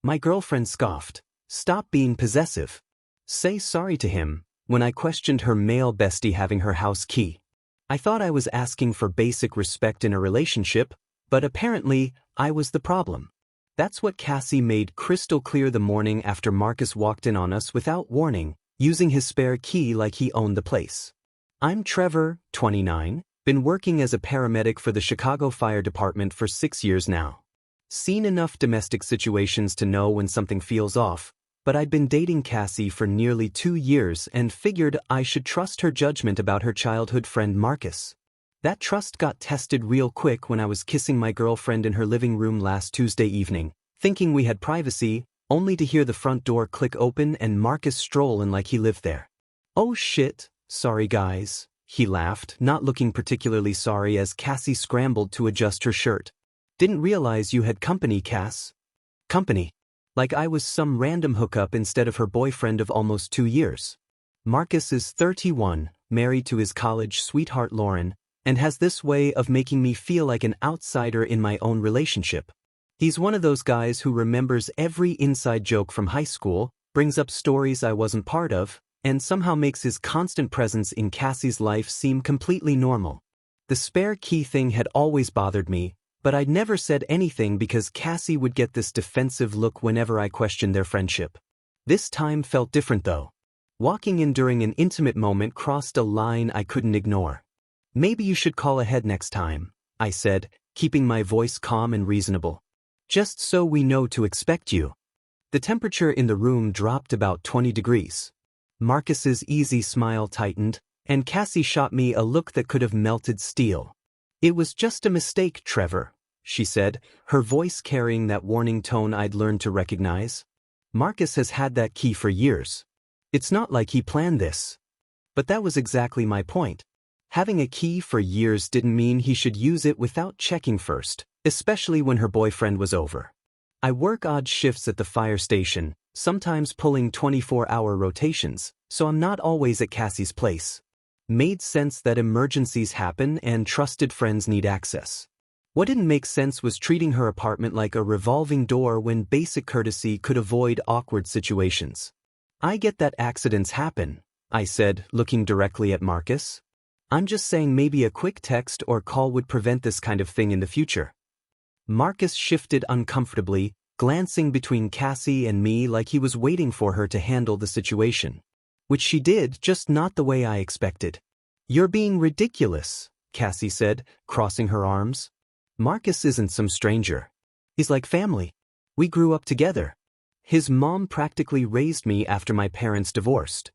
My girlfriend scoffed. Stop being possessive. Say sorry to him, when I questioned her male bestie having her house key. I thought I was asking for basic respect in a relationship, but apparently, I was the problem. That's what Cassie made crystal clear the morning after Marcus walked in on us without warning, using his spare key like he owned the place. I'm Trevor, 29, been working as a paramedic for the Chicago Fire Department for 6 years now. Seen enough domestic situations to know when something feels off, but I'd been dating Cassie for nearly 2 years and figured I should trust her judgment about her childhood friend Marcus. That trust got tested real quick when I was kissing my girlfriend in her living room last Tuesday evening, thinking we had privacy, only to hear the front door click open and Marcus stroll in like he lived there. Oh shit, sorry guys, he laughed, not looking particularly sorry as Cassie scrambled to adjust her shirt. Didn't realize you had company, Cass. Company. Like I was some random hookup instead of her boyfriend of almost 2 years. Marcus is 31, married to his college sweetheart Lauren, and has this way of making me feel like an outsider in my own relationship. He's one of those guys who remembers every inside joke from high school, brings up stories I wasn't part of, and somehow makes his constant presence in Cassie's life seem completely normal. The spare key thing had always bothered me, but I'd never said anything because Cassie would get this defensive look whenever I questioned their friendship. This time felt different though. Walking in during an intimate moment crossed a line I couldn't ignore. Maybe you should call ahead next time, I said, keeping my voice calm and reasonable. Just so we know to expect you. The temperature in the room dropped about 20 degrees. Marcus's easy smile tightened, and Cassie shot me a look that could have melted steel. It was just a mistake, Trevor, she said, her voice carrying that warning tone I'd learned to recognize. Marcus has had that key for years. It's not like he planned this. But that was exactly my point. Having a key for years didn't mean he should use it without checking first, especially when her boyfriend was over. I work odd shifts at the fire station, sometimes pulling 24-hour rotations, so I'm not always at Cassie's place. Made sense that emergencies happen and trusted friends need access. What didn't make sense was treating her apartment like a revolving door when basic courtesy could avoid awkward situations. I get that accidents happen, I said, looking directly at Marcus. I'm just saying maybe a quick text or call would prevent this kind of thing in the future. Marcus shifted uncomfortably, glancing between Cassie and me like he was waiting for her to handle the situation. Which she did, just not the way I expected. You're being ridiculous, Cassie said, crossing her arms. Marcus isn't some stranger. He's like family. We grew up together. His mom practically raised me after my parents divorced.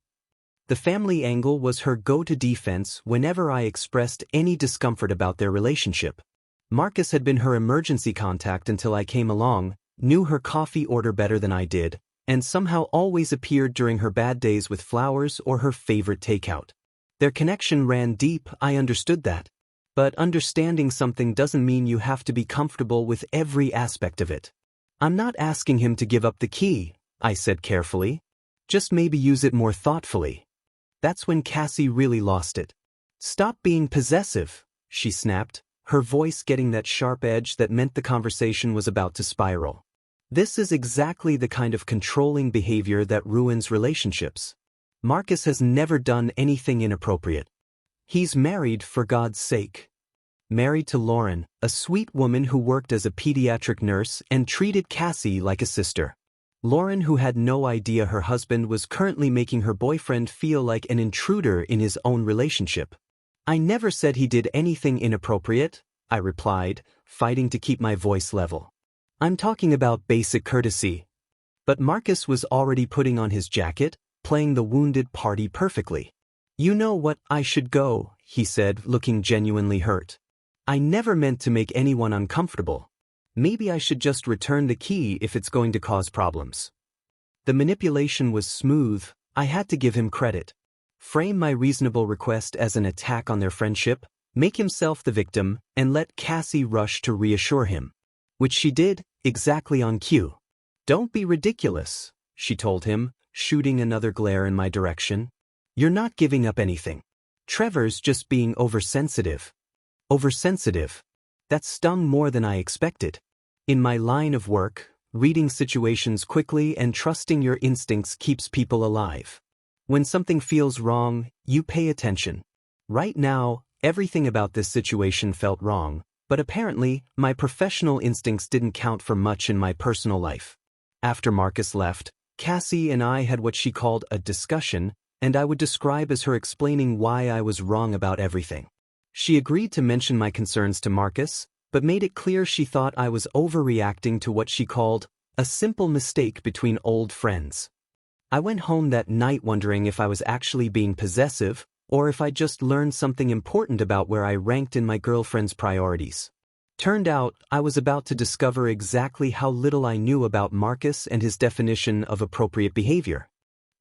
The family angle was her go-to defense whenever I expressed any discomfort about their relationship. Marcus had been her emergency contact until I came along, knew her coffee order better than I did, and somehow always appeared during her bad days with flowers or her favorite takeout. Their connection ran deep, I understood that. But understanding something doesn't mean you have to be comfortable with every aspect of it. I'm not asking him to give up the key, I said carefully. Just maybe use it more thoughtfully. That's when Cassie really lost it. Stop being possessive, she snapped, her voice getting that sharp edge that meant the conversation was about to spiral. This is exactly the kind of controlling behavior that ruins relationships. Marcus has never done anything inappropriate. He's married, for God's sake. Married to Lauren, a sweet woman who worked as a pediatric nurse and treated Cassie like a sister. Lauren, who had no idea her husband was currently making her boyfriend feel like an intruder in his own relationship. I never said he did anything inappropriate, I replied, fighting to keep my voice level. I'm talking about basic courtesy. But Marcus was already putting on his jacket, playing the wounded party perfectly. You know what, I should go, he said, looking genuinely hurt. I never meant to make anyone uncomfortable. Maybe I should just return the key if it's going to cause problems. The manipulation was smooth, I had to give him credit. Frame my reasonable request as an attack on their friendship, make himself the victim, and let Cassie rush to reassure him. Which she did, exactly on cue. Don't be ridiculous, she told him, shooting another glare in my direction. You're not giving up anything. Trevor's just being oversensitive. Oversensitive. That stung more than I expected. In my line of work, reading situations quickly and trusting your instincts keeps people alive. When something feels wrong, you pay attention. Right now, everything about this situation felt wrong, but apparently, my professional instincts didn't count for much in my personal life. After Marcus left, Cassie and I had what she called a discussion, and I would describe as her explaining why I was wrong about everything. She agreed to mention my concerns to Marcus, but made it clear she thought I was overreacting to what she called a simple mistake between old friends. I went home that night wondering if I was actually being possessive, or if I just learned something important about where I ranked in my girlfriend's priorities. Turned out, I was about to discover exactly how little I knew about Marcus and his definition of appropriate behavior.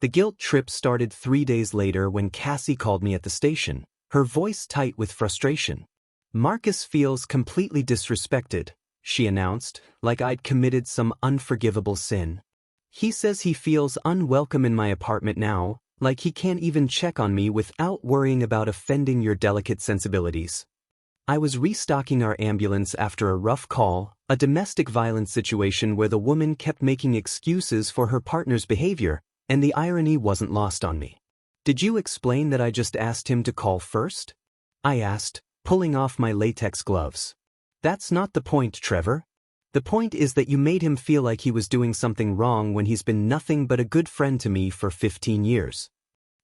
The guilt trip started 3 days later when Cassie called me at the station, her voice tight with frustration. "Marcus feels completely disrespected," she announced, like I'd committed some unforgivable sin. "He says he feels unwelcome in my apartment now, like he can't even check on me without worrying about offending your delicate sensibilities." I was restocking our ambulance after a rough call, a domestic violence situation where the woman kept making excuses for her partner's behavior, and the irony wasn't lost on me. "Did you explain that I just asked him to call first?" I asked, pulling off my latex gloves. "That's not the point, Trevor. The point is that you made him feel like he was doing something wrong when he's been nothing but a good friend to me for 15 years.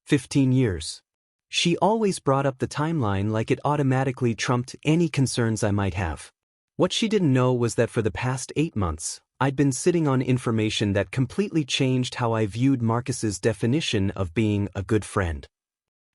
15 years. She always brought up the timeline like it automatically trumped any concerns I might have. What she didn't know was that for the past 8 months, I'd been sitting on information that completely changed how I viewed Marcus's definition of being a good friend.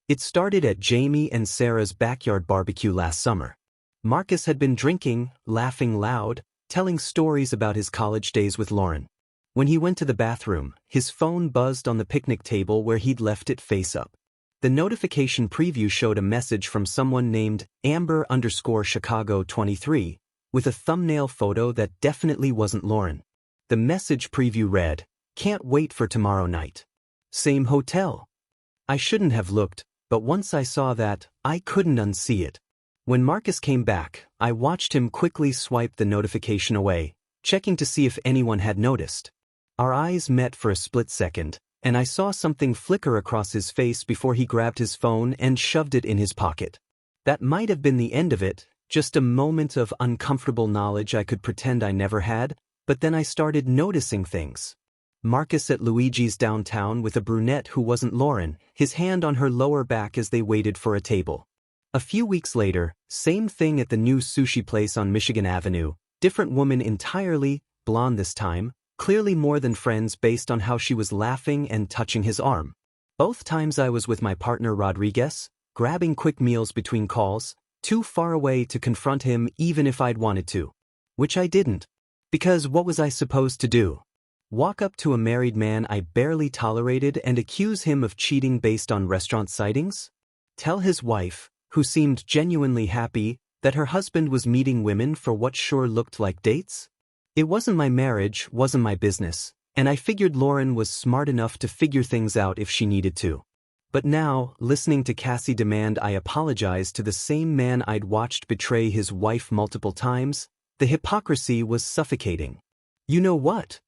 It started at Jamie and Sarah's backyard barbecue last summer. Marcus had been drinking, laughing loud, telling stories about his college days with Lauren. When he went to the bathroom, his phone buzzed on the picnic table where he'd left it face up. The notification preview showed a message from someone named Amber_Chicago23, with a thumbnail photo that definitely wasn't Lauren. The message preview read, "Can't wait for tomorrow night. Same hotel." I shouldn't have looked, but once I saw that, I couldn't unsee it. When Marcus came back, I watched him quickly swipe the notification away, checking to see if anyone had noticed. Our eyes met for a split second, and I saw something flicker across his face before he grabbed his phone and shoved it in his pocket. That might have been the end of it, just a moment of uncomfortable knowledge I could pretend I never had, but then I started noticing things. Marcus at Luigi's downtown with a brunette who wasn't Lauren, his hand on her lower back as they waited for a table. A few weeks later, same thing at the new sushi place on Michigan Avenue, different woman entirely, blonde this time, clearly more than friends based on how she was laughing and touching his arm. Both times I was with my partner Rodriguez, grabbing quick meals between calls, too far away to confront him even if I'd wanted to. Which I didn't. Because what was I supposed to do? Walk up to a married man I barely tolerated and accuse him of cheating based on restaurant sightings? Tell his wife, who seemed genuinely happy, that her husband was meeting women for what sure looked like dates? It wasn't my marriage, wasn't my business, and I figured Lauren was smart enough to figure things out if she needed to. But now, listening to Cassie demand I apologize to the same man I'd watched betray his wife multiple times, the hypocrisy was suffocating. "You know what?"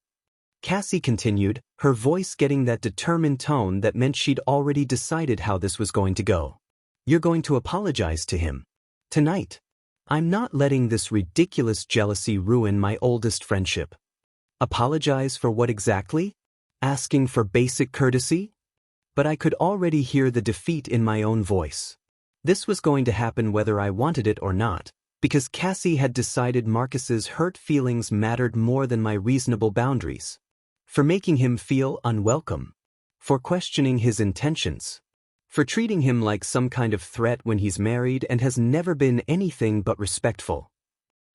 Cassie continued, her voice getting that determined tone that meant she'd already decided how this was going to go. "You're going to apologize to him. Tonight. I'm not letting this ridiculous jealousy ruin my oldest friendship." Apologize for what exactly? Asking for basic courtesy? But I could already hear the defeat in my own voice. This was going to happen whether I wanted it or not, because Cassie had decided Marcus's hurt feelings mattered more than my reasonable boundaries. For making him feel unwelcome. For questioning his intentions. For treating him like some kind of threat when he's married and has never been anything but respectful.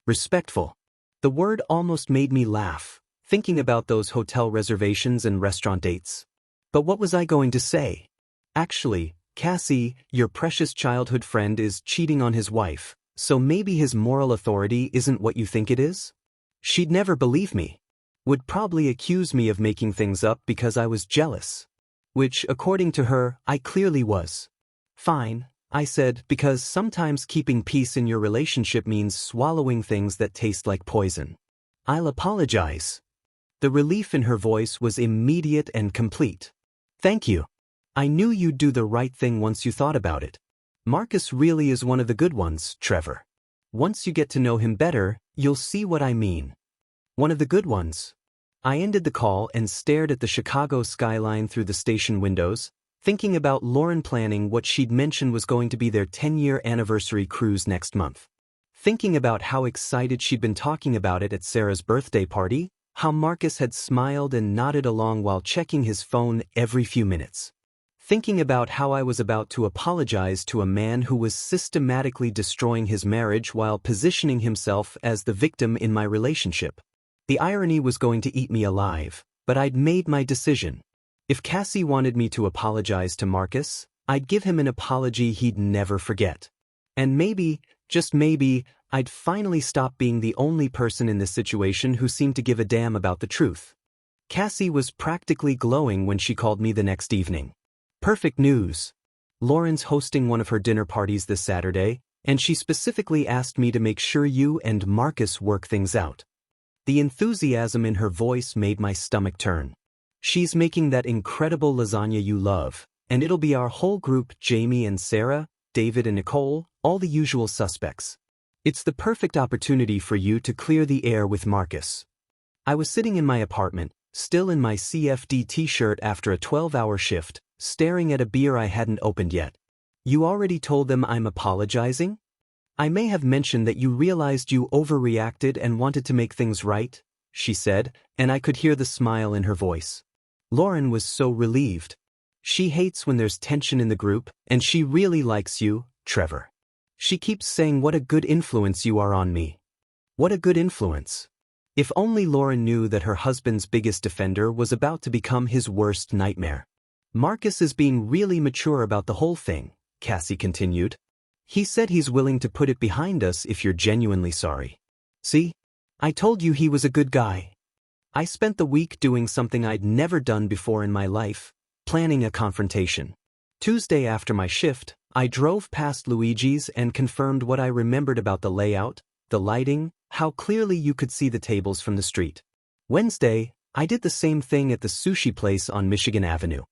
Respectful. The word almost made me laugh, thinking about those hotel reservations and restaurant dates. But what was I going to say? Actually, Cassie, your precious childhood friend is cheating on his wife, so maybe his moral authority isn't what you think it is? She'd never believe me. Would probably accuse me of making things up because I was jealous. Which, according to her, I clearly was. Fine, I said, because sometimes keeping peace in your relationship means swallowing things that taste like poison. I'll apologize. The relief in her voice was immediate and complete. Thank you. I knew you'd do the right thing once you thought about it. Marcus really is one of the good ones, Trevor. Once you get to know him better, you'll see what I mean. One of the good ones. I ended the call and stared at the Chicago skyline through the station windows, thinking about Lauren planning what she'd mentioned was going to be their 10-year anniversary cruise next month. Thinking about how excited she'd been talking about it at Sarah's birthday party, how Marcus had smiled and nodded along while checking his phone every few minutes. Thinking about how I was about to apologize to a man who was systematically destroying his marriage while positioning himself as the victim in my relationship. The irony was going to eat me alive, but I'd made my decision. If Cassie wanted me to apologize to Marcus, I'd give him an apology he'd never forget. And maybe, just maybe, I'd finally stop being the only person in this situation who seemed to give a damn about the truth. Cassie was practically glowing when she called me the next evening. Perfect news. Lauren's hosting one of her dinner parties this Saturday, and she specifically asked me to make sure you and Marcus work things out. The enthusiasm in her voice made my stomach turn. She's making that incredible lasagna you love, and it'll be our whole group: Jamie and Sarah, David and Nicole, all the usual suspects. It's the perfect opportunity for you to clear the air with Marcus. I was sitting in my apartment, still in my CFD t-shirt after a 12-hour shift, staring at a beer I hadn't opened yet. You already told them I'm apologizing? I may have mentioned that you realized you overreacted and wanted to make things right, she said, and I could hear the smile in her voice. Lauren was so relieved. She hates when there's tension in the group, and she really likes you, Trevor. She keeps saying what a good influence you are on me. What a good influence. If only Lauren knew that her husband's biggest defender was about to become his worst nightmare. Marcus is being really mature about the whole thing, Cassie continued. He said he's willing to put it behind us if you're genuinely sorry. See? I told you he was a good guy. I spent the week doing something I'd never done before in my life, planning a confrontation. Tuesday after my shift, I drove past Luigi's and confirmed what I remembered about the layout, the lighting, how clearly you could see the tables from the street. Wednesday, I did the same thing at the sushi place on Michigan Avenue.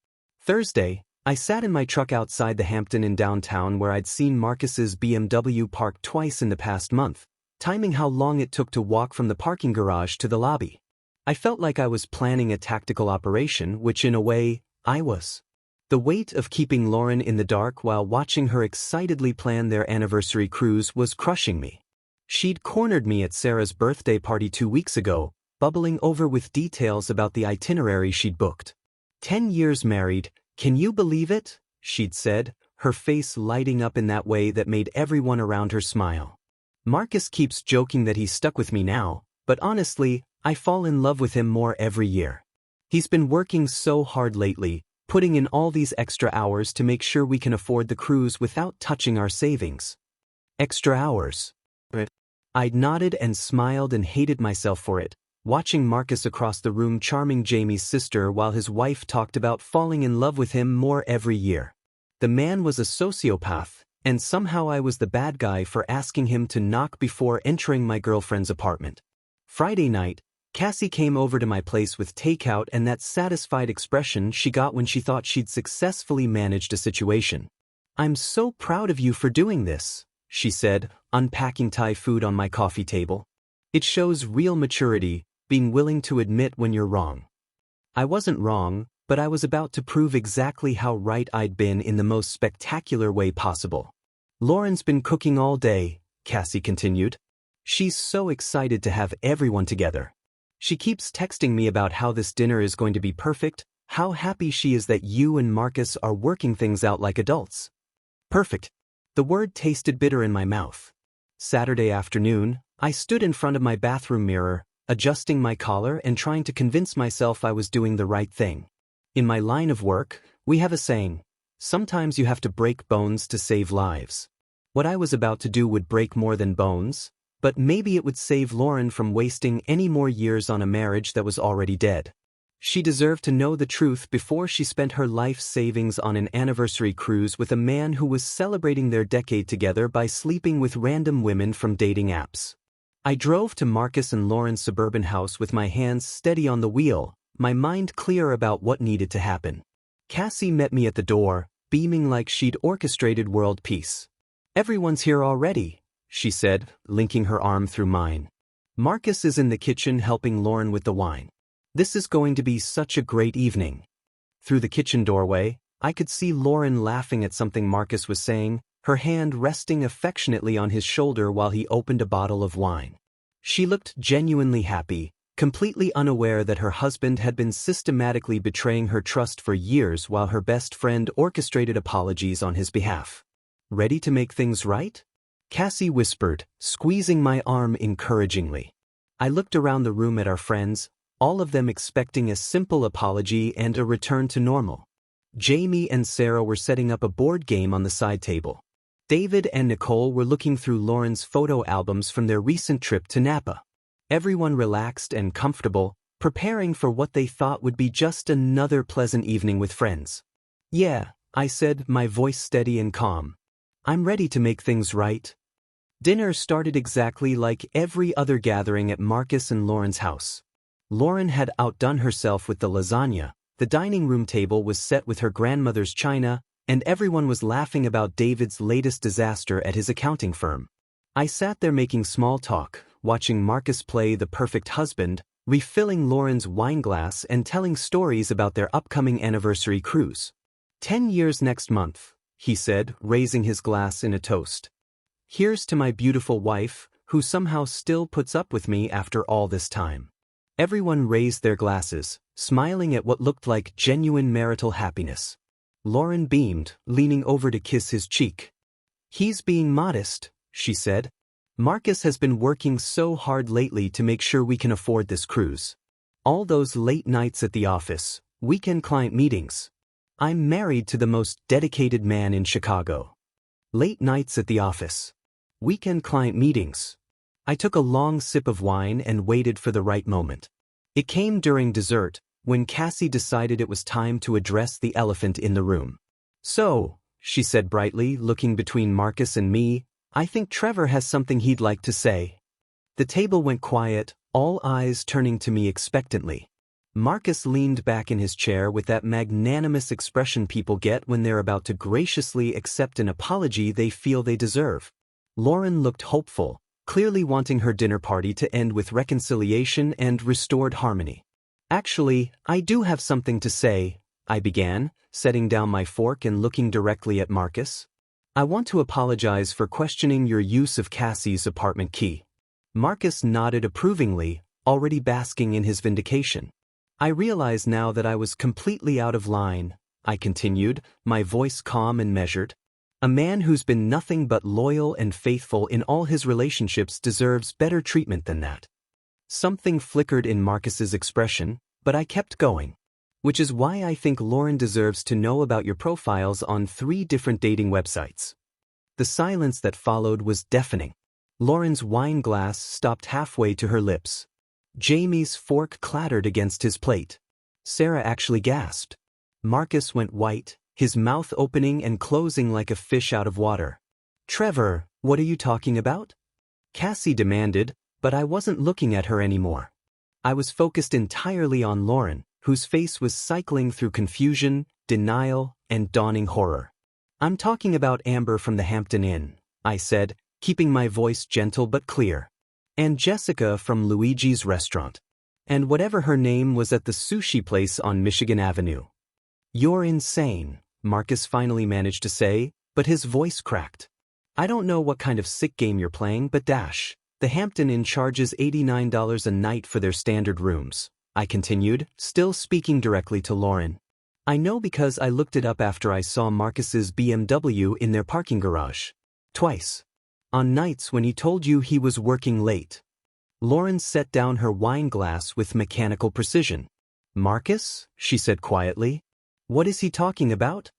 Thursday, I sat in my truck outside the Hampton Inn downtown where I'd seen Marcus's BMW parked twice in the past month, timing how long it took to walk from the parking garage to the lobby. I felt like I was planning a tactical operation, which in a way, I was. The weight of keeping Lauren in the dark while watching her excitedly plan their anniversary cruise was crushing me. She'd cornered me at Sarah's birthday party 2 weeks ago, bubbling over with details about the itinerary she'd booked. 10 years married, can you believe it? She'd said, her face lighting up in that way that made everyone around her smile. Marcus keeps joking that he's stuck with me now, but honestly, I fall in love with him more every year. He's been working so hard lately, putting in all these extra hours to make sure we can afford the cruise without touching our savings. Extra hours. I'd nodded and smiled and hated myself for it, watching Marcus across the room charming Jamie's sister while his wife talked about falling in love with him more every year. The man was a sociopath, and somehow I was the bad guy for asking him to knock before entering my girlfriend's apartment. Friday night, Cassie came over to my place with takeout and that satisfied expression she got when she thought she'd successfully managed a situation. "I'm so proud of you for doing this," she said, unpacking Thai food on my coffee table. "It shows real maturity, being willing to admit when you're wrong." I wasn't wrong, but I was about to prove exactly how right I'd been in the most spectacular way possible. "Lauren's been cooking all day," Cassie continued. "She's so excited to have everyone together. She keeps texting me about how this dinner is going to be perfect, how happy she is that you and Marcus are working things out like adults." Perfect. The word tasted bitter in my mouth. Saturday afternoon, I stood in front of my bathroom mirror, adjusting my collar and trying to convince myself I was doing the right thing. In my line of work, we have a saying: sometimes you have to break bones to save lives. What I was about to do would break more than bones, but maybe it would save Lauren from wasting any more years on a marriage that was already dead. She deserved to know the truth before she spent her life savings on an anniversary cruise with a man who was celebrating their decade together by sleeping with random women from dating apps. I drove to Marcus and Lauren's suburban house with my hands steady on the wheel, my mind clear about what needed to happen. Cassie met me at the door, beaming like she'd orchestrated world peace. "Everyone's here already," she said, linking her arm through mine. "Marcus is in the kitchen helping Lauren with the wine. This is going to be such a great evening." Through the kitchen doorway, I could see Lauren laughing at something Marcus was saying, her hand resting affectionately on his shoulder while he opened a bottle of wine. She looked genuinely happy, completely unaware that her husband had been systematically betraying her trust for years while her best friend orchestrated apologies on his behalf. "Ready to make things right?" Cassie whispered, squeezing my arm encouragingly. I looked around the room at our friends, all of them expecting a simple apology and a return to normal. Jamie and Sarah were setting up a board game on the side table. David and Nicole were looking through Lauren's photo albums from their recent trip to Napa. Everyone relaxed and comfortable, preparing for what they thought would be just another pleasant evening with friends. "Yeah," I said, my voice steady and calm. "I'm ready to make things right." Dinner started exactly like every other gathering at Marcus and Lauren's house. Lauren had outdone herself with the lasagna, the dining room table was set with her grandmother's china, and everyone was laughing about David's latest disaster at his accounting firm. I sat there making small talk, watching Marcus play the perfect husband, refilling Lauren's wine glass and telling stories about their upcoming anniversary cruise. 10 years next month, he said, raising his glass in a toast. "Here's to my beautiful wife, who somehow still puts up with me after all this time." Everyone raised their glasses, smiling at what looked like genuine marital happiness. Lauren beamed, leaning over to kiss his cheek. "He's being modest," she said. "Marcus has been working so hard lately to make sure we can afford this cruise. All those late nights at the office, weekend client meetings. I'm married to the most dedicated man in Chicago." Late nights at the office. Weekend client meetings. I took a long sip of wine and waited for the right moment. It came during dessert, when Cassie decided it was time to address the elephant in the room. "So," she said brightly, looking between Marcus and me, "I think Trevor has something he'd like to say." The table went quiet, all eyes turning to me expectantly. Marcus leaned back in his chair with that magnanimous expression people get when they're about to graciously accept an apology they feel they deserve. Lauren looked hopeful, clearly wanting her dinner party to end with reconciliation and restored harmony. "Actually, I do have something to say," I began, setting down my fork and looking directly at Marcus. "I want to apologize for questioning your use of Cassie's apartment key." Marcus nodded approvingly, already basking in his vindication. "I realize now that I was completely out of line," I continued, my voice calm and measured. "A man who's been nothing but loyal and faithful in all his relationships deserves better treatment than that." Something flickered in Marcus's expression, but I kept going. "Which is why I think Lauren deserves to know about your profiles on 3 different dating websites." The silence that followed was deafening. Lauren's wine glass stopped halfway to her lips. Jamie's fork clattered against his plate. Sarah actually gasped. Marcus went white, his mouth opening and closing like a fish out of water. "Trevor, what are you talking about?" Cassie demanded, but I wasn't looking at her anymore. I was focused entirely on Lauren, whose face was cycling through confusion, denial, and dawning horror. "I'm talking about Amber from the Hampton Inn," I said, keeping my voice gentle but clear. "And Jessica from Luigi's restaurant. And whatever her name was at the sushi place on Michigan Avenue." "You're insane," Marcus finally managed to say, but his voice cracked. "I don't know what kind of sick game you're playing, but the Hampton Inn charges $89 a night for their standard rooms," I continued, still speaking directly to Lauren. "I know because I looked it up after I saw Marcus's BMW in their parking garage. Twice. On nights when he told you he was working late." Lauren set down her wine glass with mechanical precision. "Marcus?" she said quietly. "What is he talking about?"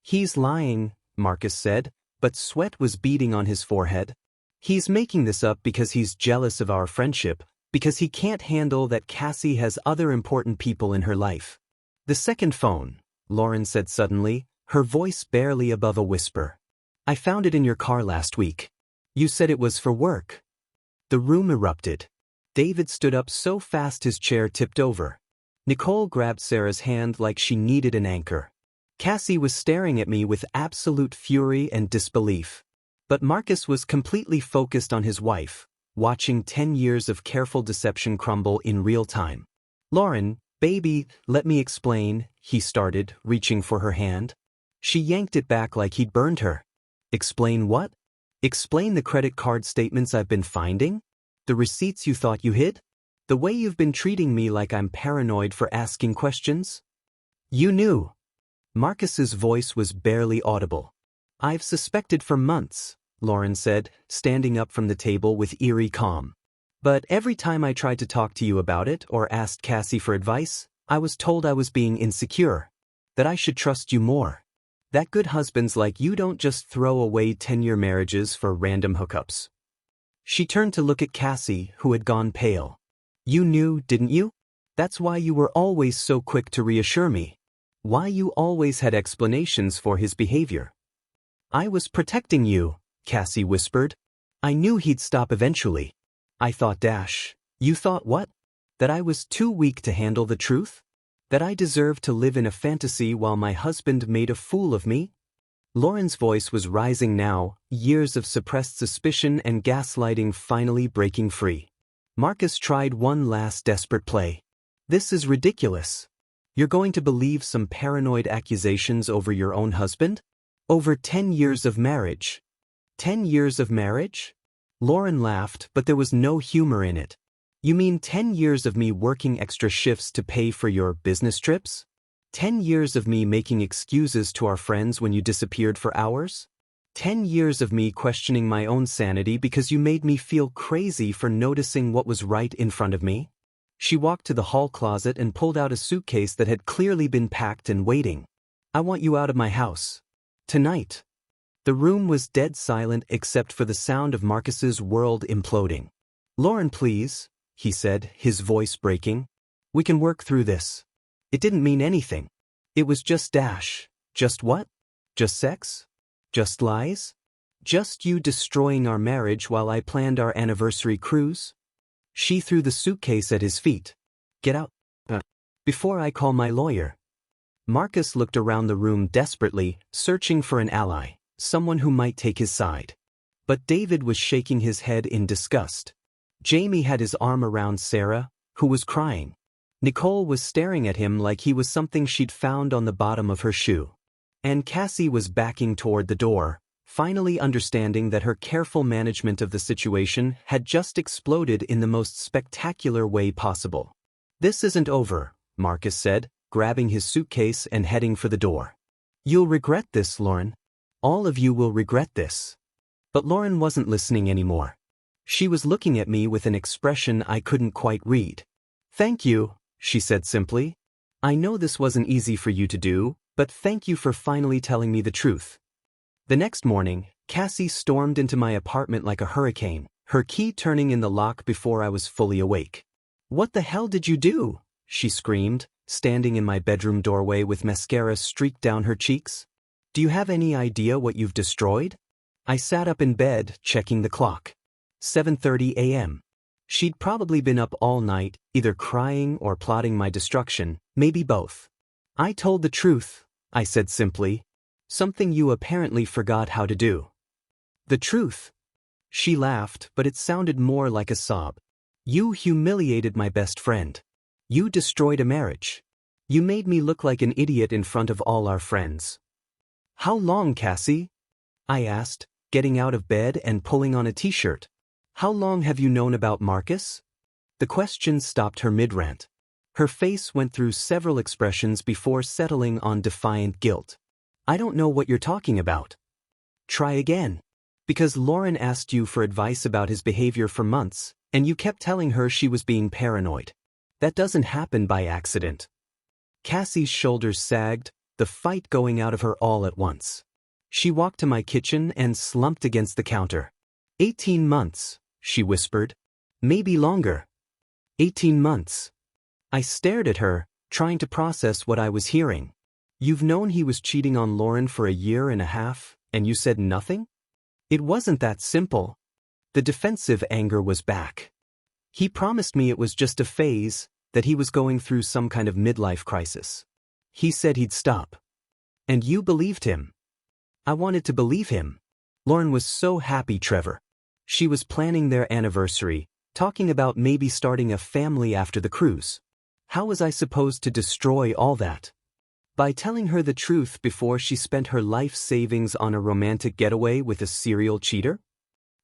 "He's lying," Marcus said, but sweat was beading on his forehead. "He's making this up because he's jealous of our friendship, because he can't handle that Cassie has other important people in her life." "The second phone," Lauren said suddenly, her voice barely above a whisper. "I found it in your car last week. You said it was for work." The The room erupted. David stood up so fast his chair tipped over. Nicole grabbed Sarah's hand like she needed an anchor. Cassie was staring at me with absolute fury and disbelief. But Marcus was completely focused on his wife, watching 10 years of careful deception crumble in real time. "Lauren, baby, let me explain," he started, reaching for her hand. She yanked it back like he'd burned her. "Explain what? Explain the credit card statements I've been finding? The receipts you thought you hid? The way you've been treating me like I'm paranoid for asking questions? You knew." Marcus's voice was barely audible. "I've suspected for months," Lauren said, standing up from the table with eerie calm. "But every time I tried to talk to you about it or asked Cassie for advice, I was told I was being insecure. That I should trust you more. That good husbands like you don't just throw away 10-year marriages for random hookups." She turned to look at Cassie, who had gone pale. "You knew, didn't you? That's why you were always so quick to reassure me. Why you always had explanations for his behavior." "I was protecting you," Cassie whispered. "I knew he'd stop eventually. I thought You thought what? That I was too weak to handle the truth? That I deserved to live in a fantasy while my husband made a fool of me?" Lauren's voice was rising now, years of suppressed suspicion and gaslighting finally breaking free. Marcus tried one last desperate play. "This is ridiculous. You're going to believe some paranoid accusations over your own husband? Over 10 years of marriage. 10 years of marriage?" Lauren laughed, but there was no humor in it. "You mean 10 years of me working extra shifts to pay for your business trips? 10 years of me making excuses to our friends when you disappeared for hours? 10 years of me questioning my own sanity because you made me feel crazy for noticing what was right in front of me?" She walked to the hall closet and pulled out a suitcase that had clearly been packed and waiting. "I want you out of my house. Tonight." The room was dead silent except for the sound of Marcus's world imploding. "Lauren, please," he said, his voice breaking. "We can work through this. It didn't mean anything. It was just Just what? Just sex? Just lies? Just you destroying our marriage while I planned our anniversary cruise?" She threw the suitcase at his feet. "Get out. Before I call my lawyer." Marcus looked around the room desperately, searching for an ally, someone who might take his side. But David was shaking his head in disgust. Jamie had his arm around Sarah, who was crying. Nicole was staring at him like he was something she'd found on the bottom of her shoe. And Cassie was backing toward the door, finally understanding that her careful management of the situation had just exploded in the most spectacular way possible. "This isn't over," Marcus said, grabbing his suitcase and heading for the door. "You'll regret this, Lauren. All of you will regret this." But Lauren wasn't listening anymore. She was looking at me with an expression I couldn't quite read. "Thank you," she said simply. "I know this wasn't easy for you to do, but thank you for finally telling me the truth." The next morning, Cassie stormed into my apartment like a hurricane, her key turning in the lock before I was fully awake. "What the hell did you do?" she screamed, standing in my bedroom doorway with mascara streaked down her cheeks. "Do you have any idea what you've destroyed?" I sat up in bed, checking the clock. 7:30 a.m. She'd probably been up all night, either crying or plotting my destruction, maybe both. "I told the truth," I said simply. "Something you apparently forgot how to do." "The truth?" She laughed, but it sounded more like a sob. "You humiliated my best friend. You destroyed a marriage. You made me look like an idiot in front of all our friends." "How long, Cassie?" I asked, getting out of bed and pulling on a t-shirt. "How long have you known about Marcus?" The question stopped her mid-rant. Her face went through several expressions before settling on defiant guilt. "I don't know what you're talking about." "Try again. Because Lauren asked you for advice about his behavior for months, and you kept telling her she was being paranoid. That doesn't happen by accident." Cassie's shoulders sagged, the fight going out of her all at once. She walked to my kitchen and slumped against the counter. 18 months, she whispered. "Maybe longer." 18 months. I stared at her, trying to process what I was hearing. "You've known he was cheating on Lauren for a year and a half, and you said nothing?" "It wasn't that simple." The defensive anger was back. He promised me it was just a phase, that he was going through some kind of midlife crisis. He said he'd stop. And you believed him. I wanted to believe him. Lauren was so happy, Trevor. She was planning their anniversary, talking about maybe starting a family after the cruise. How was I supposed to destroy all that? By telling her the truth before she spent her life savings on a romantic getaway with a serial cheater?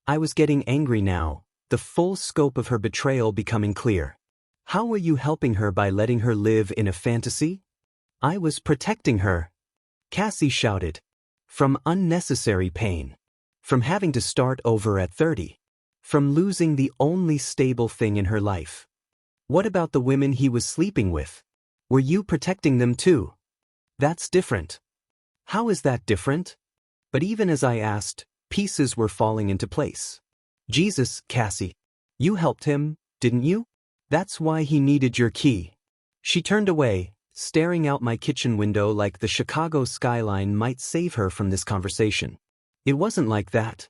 I was getting angry now, the full scope of her betrayal becoming clear. How were you helping her by letting her live in a fantasy? I was protecting her. Cassie shouted. From unnecessary pain. From having to start over at 30. From losing the only stable thing in her life. What about the women he was sleeping with? Were you protecting them too? That's different. How is that different? But even as I asked, pieces were falling into place. Jesus, Cassie. You helped him, didn't you? That's why he needed your key. She turned away, staring out my kitchen window like the Chicago skyline might save her from this conversation. It wasn't like that.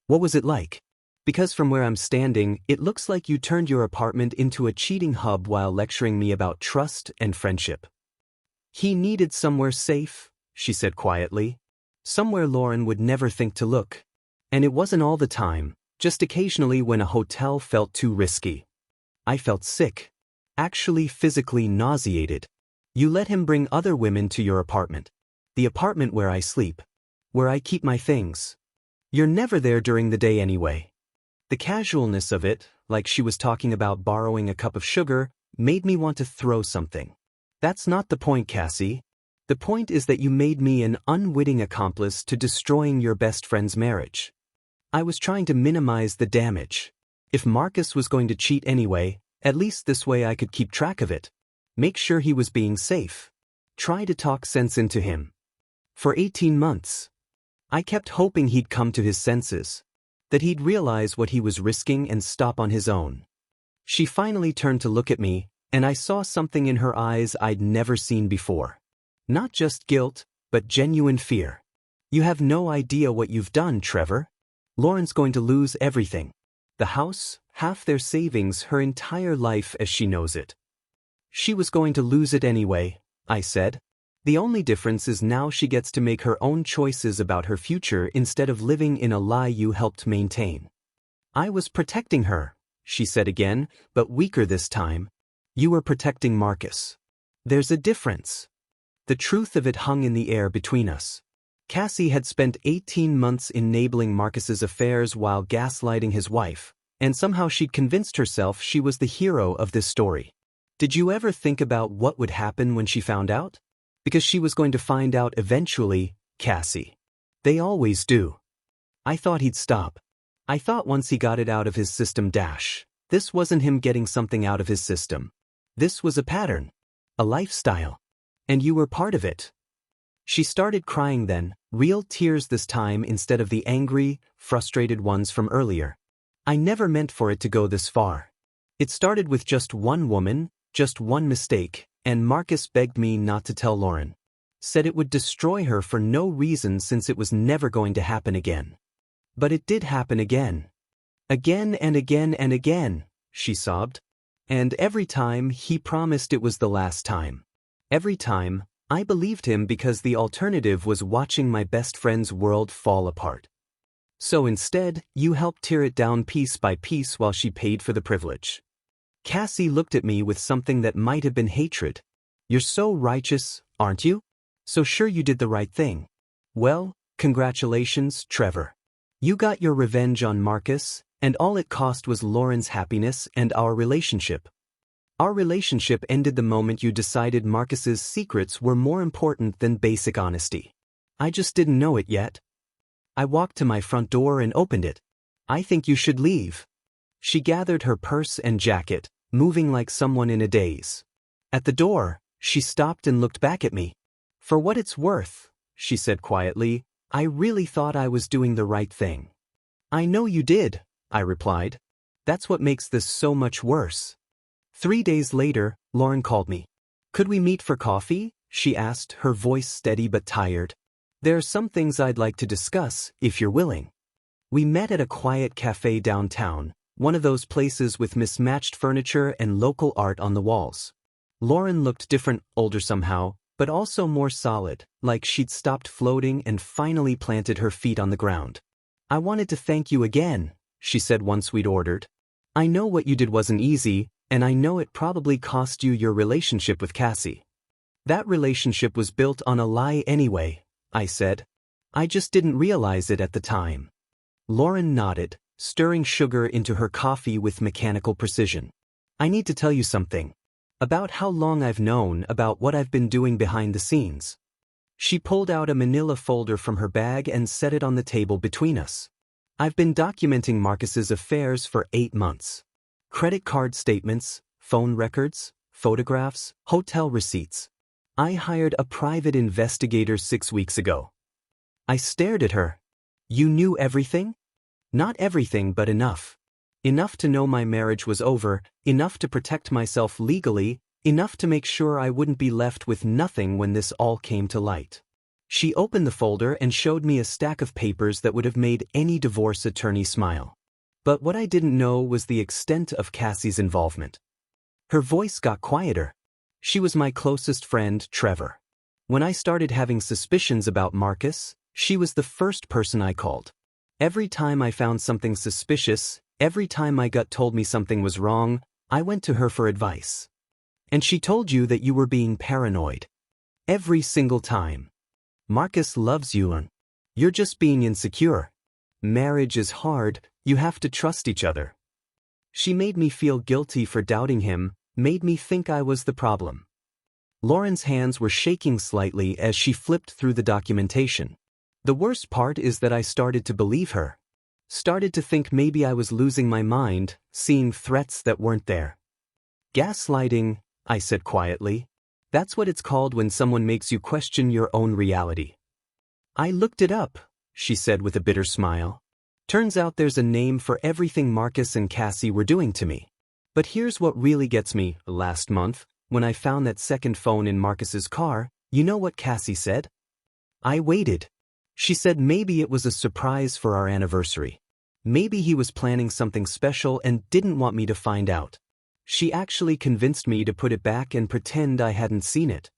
What was it like? Because from where I'm standing, it looks like you turned your apartment into a cheating hub while lecturing me about trust and friendship. He needed somewhere safe, she said quietly. Somewhere Lauren would never think to look. And it wasn't all the time, just occasionally when a hotel felt too risky. I felt sick. Actually physically nauseated. You let him bring other women to your apartment. The apartment where I sleep. Where I keep my things. You're never there during the day anyway. The casualness of it, like she was talking about borrowing a cup of sugar, made me want to throw something. That's not the point, Cassie. The point is that you made me an unwitting accomplice to destroying your best friend's marriage. I was trying to minimize the damage. If Marcus was going to cheat anyway, at least this way I could keep track of it. Make sure he was being safe. Try to talk sense into him. For 18 months. I kept hoping he'd come to his senses. That he'd realize what he was risking and stop on his own. She finally turned to look at me, and I saw something in her eyes I'd never seen before. Not just guilt, but genuine fear. You have no idea what you've done, Trevor. Lauren's going to lose everything. The house, half their savings, her entire life as she knows it. She was going to lose it anyway, I said. The only difference is now she gets to make her own choices about her future instead of living in a lie you helped maintain. I was protecting her, she said again, but weaker this time. You were protecting Marcus. There's a difference. The truth of it hung in the air between us. Cassie had spent 18 months enabling Marcus's affairs while gaslighting his wife, and somehow she'd convinced herself she was the hero of this story. Did you ever think about what would happen when she found out? Because she was going to find out eventually, Cassie. They always do. I thought he'd stop. I thought once he got it out of his system, this wasn't him getting something out of his system. This was a pattern. A lifestyle. And you were part of it. She started crying then, real tears this time instead of the angry, frustrated ones from earlier. I never meant for it to go this far. It started with just one woman, just one mistake, and Marcus begged me not to tell Lauren. Said it would destroy her for no reason since it was never going to happen again. But it did happen again. Again and again and again, she sobbed. And every time he promised it was the last time. Every time, I believed him because the alternative was watching my best friend's world fall apart. So instead, you helped tear it down piece by piece while she paid for the privilege. Cassie looked at me with something that might have been hatred. You're so righteous, aren't you? So sure you did the right thing. Well, congratulations, Trevor. You got your revenge on Marcus, and all it cost was Lauren's happiness and our relationship. Our relationship ended the moment you decided Marcus's secrets were more important than basic honesty. I just didn't know it yet. I walked to my front door and opened it. I think you should leave. She gathered her purse and jacket, moving like someone in a daze. At the door, she stopped and looked back at me. For what it's worth, she said quietly, I really thought I was doing the right thing. I know you did, I replied. That's what makes this so much worse. 3 days later, Lauren called me. Could we meet for coffee? She asked, her voice steady but tired. There are some things I'd like to discuss, if you're willing. We met at a quiet cafe downtown, one of those places with mismatched furniture and local art on the walls. Lauren looked different, older somehow, but also more solid, like she'd stopped floating and finally planted her feet on the ground. "I wanted to thank you again," she said once we'd ordered. "I know what you did wasn't easy, and I know it probably cost you your relationship with Cassie." "That relationship was built on a lie anyway," I said. "I just didn't realize it at the time." Lauren nodded, stirring sugar into her coffee with mechanical precision. "I need to tell you something. About how long I've known, about what I've been doing behind the scenes." She pulled out a manila folder from her bag and set it on the table between us. "I've been documenting Marcus's affairs for 8 months. Credit card statements, phone records, photographs, hotel receipts. I hired a private investigator 6 weeks ago." I stared at her. "You knew everything?" "Not everything, but enough. Enough to know my marriage was over, enough to protect myself legally, enough to make sure I wouldn't be left with nothing when this all came to light." She opened the folder and showed me a stack of papers that would have made any divorce attorney smile. But what I didn't know was the extent of Cassie's involvement. Her voice got quieter. "She was my closest friend, Trevor. When I started having suspicions about Marcus, she was the first person I called. Every time I found something suspicious, every time my gut told me something was wrong, I went to her for advice. And she told you that you were being paranoid. Every single time. Marcus loves you and you're just being insecure. Marriage is hard, you have to trust each other." She made me feel guilty for doubting him, made me think I was the problem. Lauren's hands were shaking slightly as she flipped through the documentation. The worst part is that I started to believe her. Started to think maybe I was losing my mind, seeing threats that weren't there. "Gaslighting," I said quietly. "That's what it's called when someone makes you question your own reality." "I looked it up," she said with a bitter smile. "Turns out there's a name for everything Marcus and Cassie were doing to me. But here's what really gets me. Last month, when I found that second phone in Marcus's car, you know what Cassie said?" "I waited." She said maybe it was a surprise for our anniversary. Maybe he was planning something special and didn't want me to find out. She actually convinced me to put it back and pretend I hadn't seen it.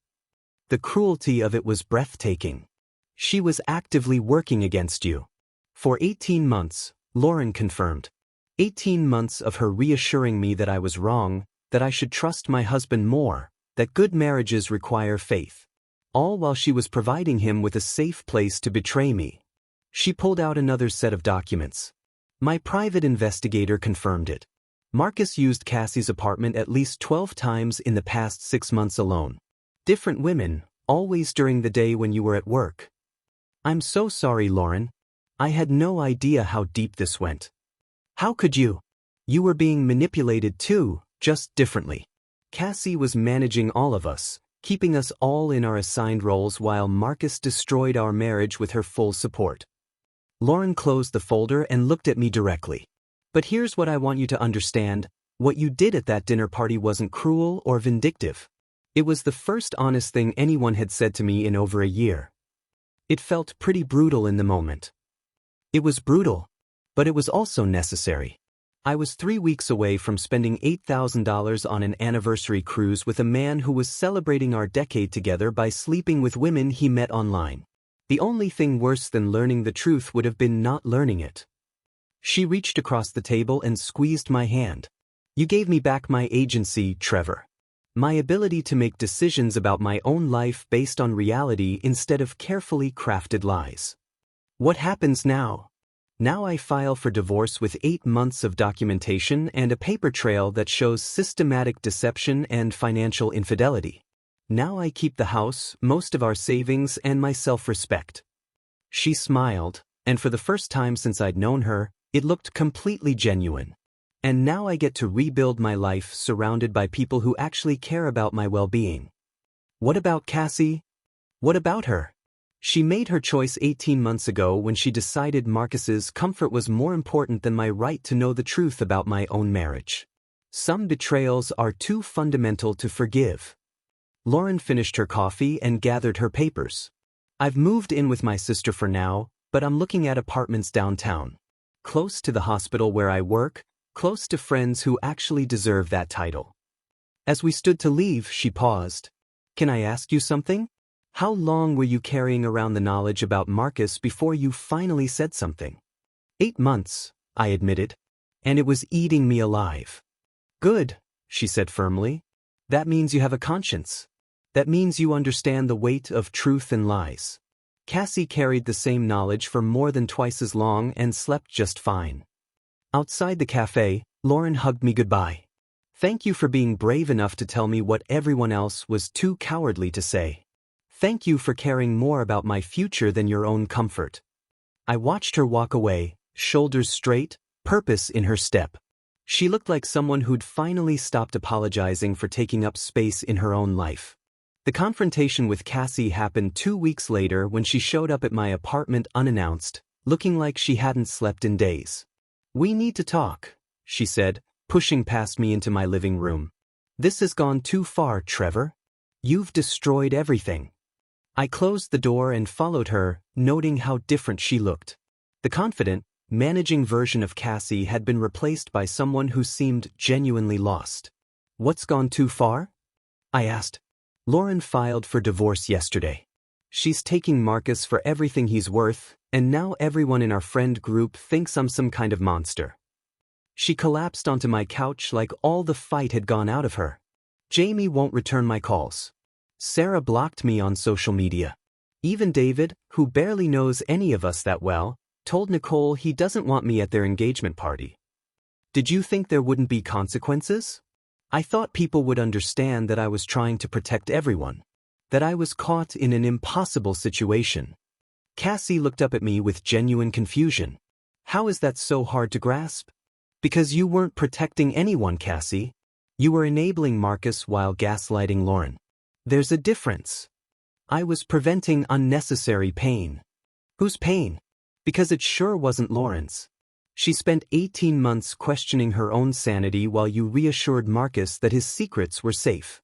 The cruelty of it was breathtaking. She was actively working against you. For 18 months, Lauren confirmed. 18 months of her reassuring me that I was wrong, that I should trust my husband more, that good marriages require faith. All while she was providing him with a safe place to betray me. She pulled out another set of documents. My private investigator confirmed it. Marcus used Cassie's apartment at least 12 times in the past 6 months alone. Different women, always during the day when you were at work. "I'm so sorry, Lauren. I had no idea how deep this went." "How could you? You were being manipulated too, just differently. Cassie was managing all of us, keeping us all in our assigned roles while Marcus destroyed our marriage with her full support." Lauren closed the folder and looked at me directly. "But here's what I want you to understand. What you did at that dinner party wasn't cruel or vindictive. It was the first honest thing anyone had said to me in over a year. It felt pretty brutal in the moment. It was brutal, but it was also necessary. I was 3 weeks away from spending $8,000 on an anniversary cruise with a man who was celebrating our decade together by sleeping with women he met online. The only thing worse than learning the truth would have been not learning it." She reached across the table and squeezed my hand. "You gave me back my agency, Trevor. My ability to make decisions about my own life based on reality instead of carefully crafted lies. What happens now? Now I file for divorce with 8 months of documentation and a paper trail that shows systematic deception and financial infidelity. Now I keep the house, most of our savings, and my self-respect." She smiled, and for the first time since I'd known her, it looked completely genuine. "And now I get to rebuild my life surrounded by people who actually care about my well-being." "What about Cassie? What about her?" "She made her choice 18 months ago when she decided Marcus's comfort was more important than my right to know the truth about my own marriage. Some betrayals are too fundamental to forgive." Lauren finished her coffee and gathered her papers. "I've moved in with my sister for now, but I'm looking at apartments downtown. close to the hospital where I work, close to friends who actually deserve that title. As we stood to leave, she paused. Can I ask you something? How long were you carrying around the knowledge about Marcus before you finally said something? 8 months, I admitted. And it was eating me alive. Good, she said firmly. That means you have a conscience. That means you understand the weight of truth and lies. Cassie carried the same knowledge for more than twice as long and slept just fine. Outside the cafe, Lauren hugged me goodbye. Thank you for being brave enough to tell me what everyone else was too cowardly to say. Thank you for caring more about my future than your own comfort. I watched her walk away, shoulders straight, purpose in her step. She looked like someone who'd finally stopped apologizing for taking up space in her own life. The confrontation with Cassie happened 2 weeks later when she showed up at my apartment unannounced, looking like she hadn't slept in days. We need to talk, she said, pushing past me into my living room. This has gone too far, Trevor. You've destroyed everything. I closed the door and followed her, noting how different she looked. The confident, managing version of Cassie had been replaced by someone who seemed genuinely lost. What's gone too far? I asked. Lauren filed for divorce yesterday. She's taking Marcus for everything he's worth, and now everyone in our friend group thinks I'm some kind of monster. She collapsed onto my couch like all the fight had gone out of her. Jamie won't return my calls. Sarah blocked me on social media. Even David, who barely knows any of us that well, told Nicole he doesn't want me at their engagement party. Did you think there wouldn't be consequences? I thought people would understand that I was trying to protect everyone, that I was caught in an impossible situation. Cassie looked up at me with genuine confusion. How is that so hard to grasp? Because you weren't protecting anyone, Cassie. You were enabling Marcus while gaslighting Lauren. There's a difference. I was preventing unnecessary pain. Whose pain? Because it sure wasn't Lauren's. She spent 18 months questioning her own sanity while you reassured Marcus that his secrets were safe.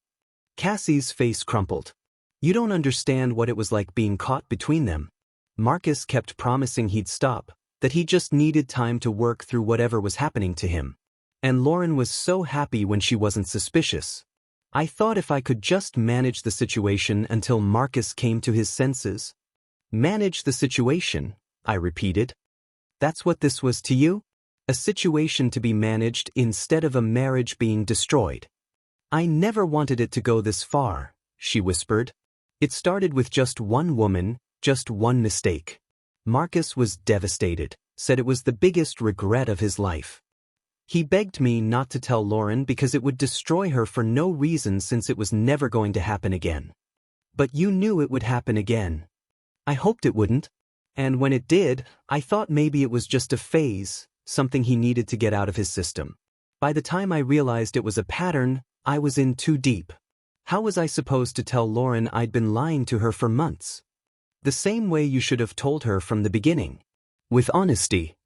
Cassie's face crumpled. You don't understand what it was like being caught between them. Marcus kept promising he'd stop, that he just needed time to work through whatever was happening to him. And Lauren was so happy when she wasn't suspicious. I thought if I could just manage the situation until Marcus came to his senses. Manage the situation, I repeated. That's what this was to you? A situation to be managed instead of a marriage being destroyed. I never wanted it to go this far, she whispered. It started with just one woman, just one mistake. Marcus was devastated, said it was the biggest regret of his life. He begged me not to tell Lauren because it would destroy her for no reason since it was never going to happen again. But you knew it would happen again. I hoped it wouldn't. And when it did, I thought maybe it was just a phase, something he needed to get out of his system. By the time I realized it was a pattern, I was in too deep. How was I supposed to tell Lauren I'd been lying to her for months? The same way you should have told her from the beginning. With honesty.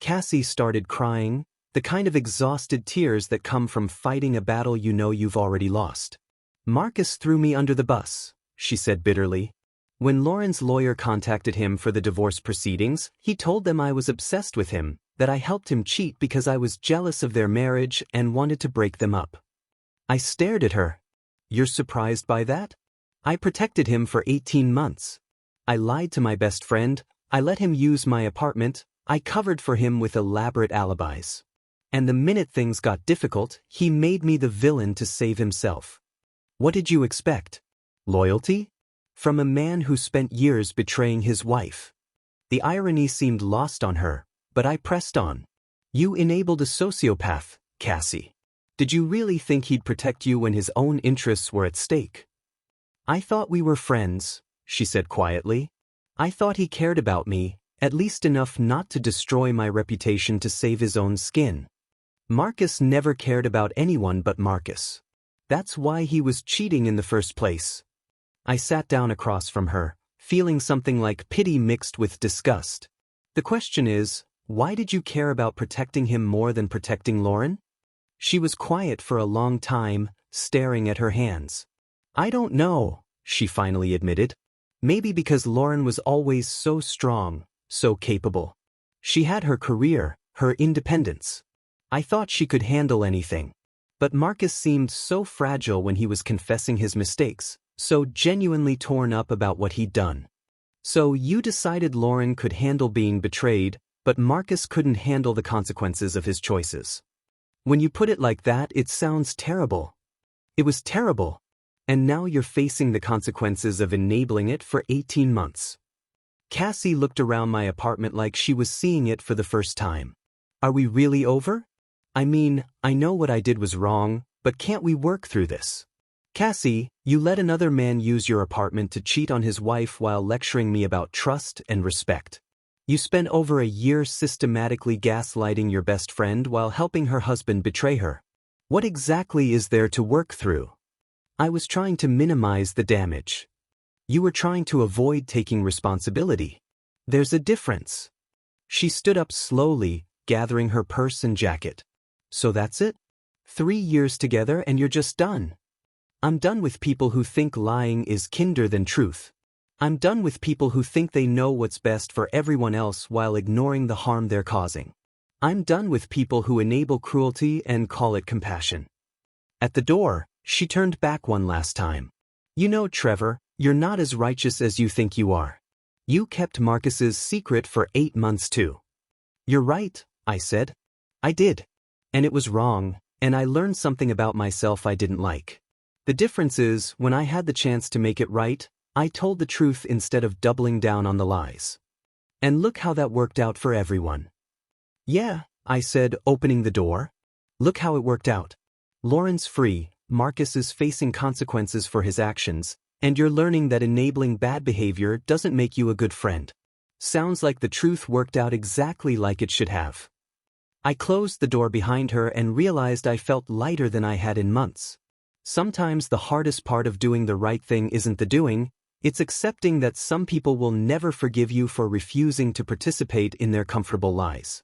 Cassie started crying, the kind of exhausted tears that come from fighting a battle you know you've already lost. Marcus threw me under the bus, she said bitterly. When Lauren's lawyer contacted him for the divorce proceedings, he told them I was obsessed with him, that I helped him cheat because I was jealous of their marriage and wanted to break them up. I stared at her. You're surprised by that? I protected him for 18 months. I lied to my best friend, I let him use my apartment, I covered for him with elaborate alibis. And the minute things got difficult, he made me the villain to save himself. What did you expect? Loyalty? From a man who spent years betraying his wife. The irony seemed lost on her, but I pressed on. You enabled a sociopath, Cassie. Did you really think he'd protect you when his own interests were at stake? I thought we were friends, she said quietly. I thought he cared about me, at least enough not to destroy my reputation to save his own skin. Marcus never cared about anyone but Marcus. That's why he was cheating in the first place. I sat down across from her, feeling something like pity mixed with disgust. The question is, why did you care about protecting him more than protecting Lauren? She was quiet for a long time, staring at her hands. I don't know, she finally admitted. Maybe because Lauren was always so strong, so capable. She had her career, her independence. I thought she could handle anything. But Marcus seemed so fragile when he was confessing his mistakes, so genuinely torn up about what he'd done. So you decided Lauren could handle being betrayed, but Marcus couldn't handle the consequences of his choices. When you put it like that, it sounds terrible. It was terrible. And now you're facing the consequences of enabling it for 18 months. Cassie looked around my apartment like she was seeing it for the first time. Are we really over? I mean, I know what I did was wrong, but can't we work through this? Cassie, you let another man use your apartment to cheat on his wife while lecturing me about trust and respect. You spent over a year systematically gaslighting your best friend while helping her husband betray her. What exactly is there to work through? I was trying to minimize the damage. You were trying to avoid taking responsibility. There's a difference. She stood up slowly, gathering her purse and jacket. So that's it? 3 years together and you're just done. I'm done with people who think lying is kinder than truth. I'm done with people who think they know what's best for everyone else while ignoring the harm they're causing. I'm done with people who enable cruelty and call it compassion. At the door, she turned back one last time. You know, Trevor, you're not as righteous as you think you are. You kept Marcus's secret for 8 months too. You're right, I said. I did. And it was wrong, and I learned something about myself I didn't like. The difference is, when I had the chance to make it right, I told the truth instead of doubling down on the lies. And look how that worked out for everyone. Yeah, I said, opening the door. Look how it worked out. Lauren's free, Marcus is facing consequences for his actions, and you're learning that enabling bad behavior doesn't make you a good friend. Sounds like the truth worked out exactly like it should have. I closed the door behind her and realized I felt lighter than I had in months. Sometimes the hardest part of doing the right thing isn't the doing, it's accepting that some people will never forgive you for refusing to participate in their comfortable lies.